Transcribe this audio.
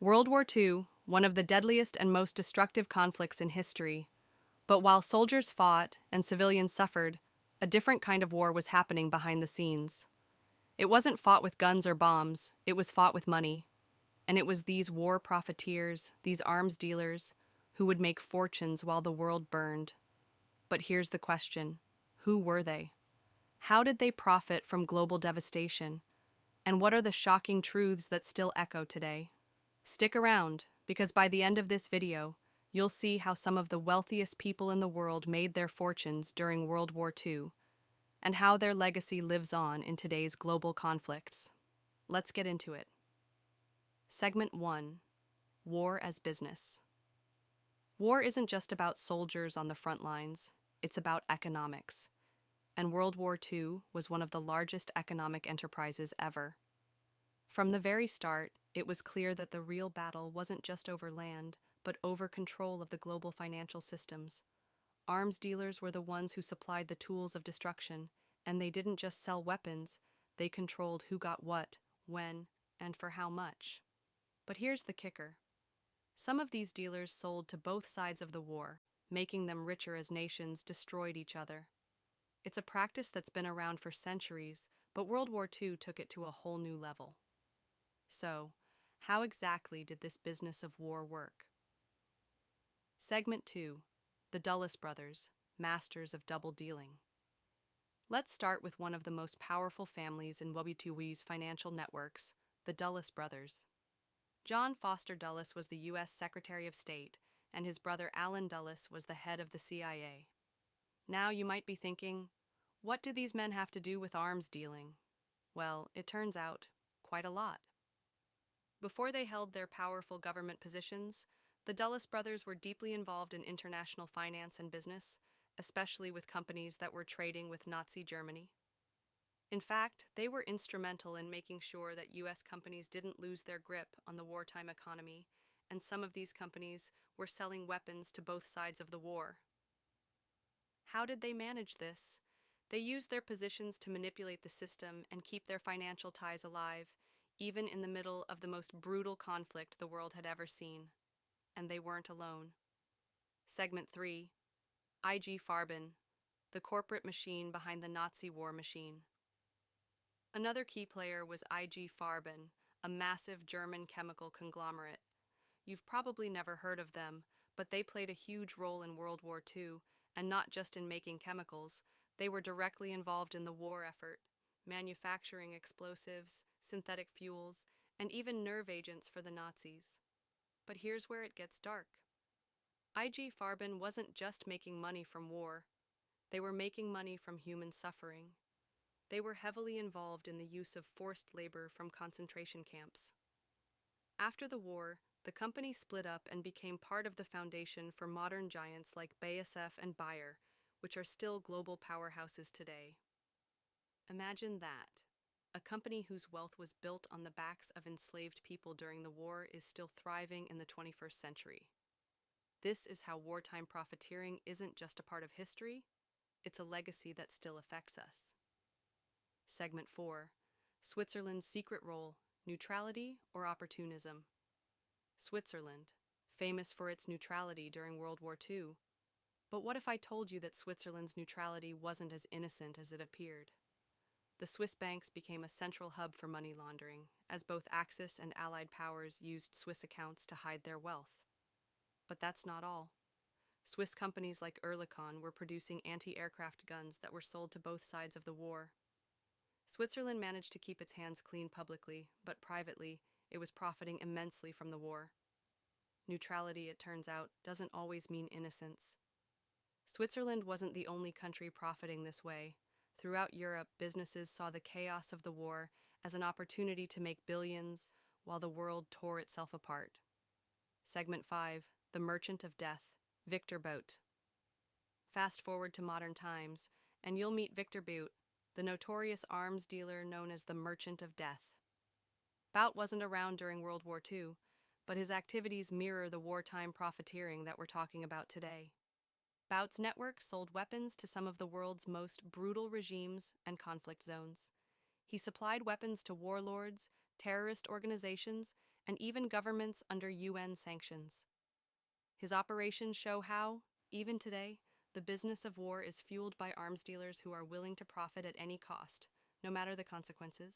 World War II, one of the deadliest and most destructive conflicts in history. But while soldiers fought and civilians suffered, a different kind of war was happening behind the scenes. It wasn't fought with guns or bombs, it was fought with money. And it was these war profiteers, these arms dealers, who would make fortunes while the world burned. But here's the question: who were they? How did they profit from global devastation? And what are the shocking truths that still echo today? Stick around, because by the end of this video, you'll see how some of the wealthiest people in the world made their fortunes during World War II, and how their legacy lives on in today's global conflicts. Let's get into it. Segment 1: War as Business. War isn't just about soldiers on the front lines, it's about economics. And World War II was one of the largest economic enterprises ever. From the very start, it was clear that the real battle wasn't just over land, but over control of the global financial systems. Arms dealers were the ones who supplied the tools of destruction, and they didn't just sell weapons, they controlled who got what, when, and for how much. But here's the kicker. Some of these dealers sold to both sides of the war, making them richer as nations destroyed each other. It's a practice that's been around for centuries, but World War II took it to a whole new level. So, how exactly did this business of war work? Segment 2: The Dulles Brothers, Masters of Double Dealing. Let's start with one of the most powerful families in WTO's financial networks, the Dulles Brothers. John Foster Dulles was the U.S. Secretary of State, and his brother Allen Dulles was the head of the CIA. Now you might be thinking, what do these men have to do with arms dealing? Well, it turns out, quite a lot. Before they held their powerful government positions, the Dulles brothers were deeply involved in international finance and business, especially with companies that were trading with Nazi Germany. In fact, they were instrumental in making sure that U.S. companies didn't lose their grip on the wartime economy, and some of these companies were selling weapons to both sides of the war. How did they manage this? They used their positions to manipulate the system and keep their financial ties alive, even in the middle of the most brutal conflict the world had ever seen. And they weren't alone. Segment 3: IG Farben, the corporate machine behind the Nazi war machine. Another key player was IG Farben, a massive German chemical conglomerate. You've probably never heard of them, but they played a huge role in World War II, and not just in making chemicals. They were directly involved in the war effort, manufacturing explosives, synthetic fuels, and even nerve agents for the Nazis. But here's where it gets dark. IG Farben wasn't just making money from war. They were making money from human suffering. They were heavily involved in the use of forced labor from concentration camps. After the war, the company split up and became part of the foundation for modern giants like BASF and Bayer, which are still global powerhouses today. Imagine that. A company whose wealth was built on the backs of enslaved people during the war is still thriving in the 21st century. This is how wartime profiteering isn't just a part of history, it's a legacy that still affects us. Segment 4: Switzerland's secret role, neutrality or opportunism. Switzerland, famous for its neutrality during World War II. But what if I told you that Switzerland's neutrality wasn't as innocent as it appeared? The Swiss banks became a central hub for money laundering, as both Axis and Allied powers used Swiss accounts to hide their wealth. But that's not all. Swiss companies like Oerlikon were producing anti-aircraft guns that were sold to both sides of the war. Switzerland managed to keep its hands clean publicly, but privately, it was profiting immensely from the war. Neutrality, it turns out, doesn't always mean innocence. Switzerland wasn't the only country profiting this way. Throughout Europe, businesses saw the chaos of the war as an opportunity to make billions, while the world tore itself apart. Segment 5: The Merchant of Death, Victor Bout. Fast forward to modern times, and you'll meet Victor Bout, the notorious arms dealer known as the Merchant of Death. Bout wasn't around during World War II, but his activities mirror the wartime profiteering that we're talking about today. Bout's network sold weapons to some of the world's most brutal regimes and conflict zones. He supplied weapons to warlords, terrorist organizations, and even governments under UN sanctions. His operations show how, even today, the business of war is fueled by arms dealers who are willing to profit at any cost, no matter the consequences.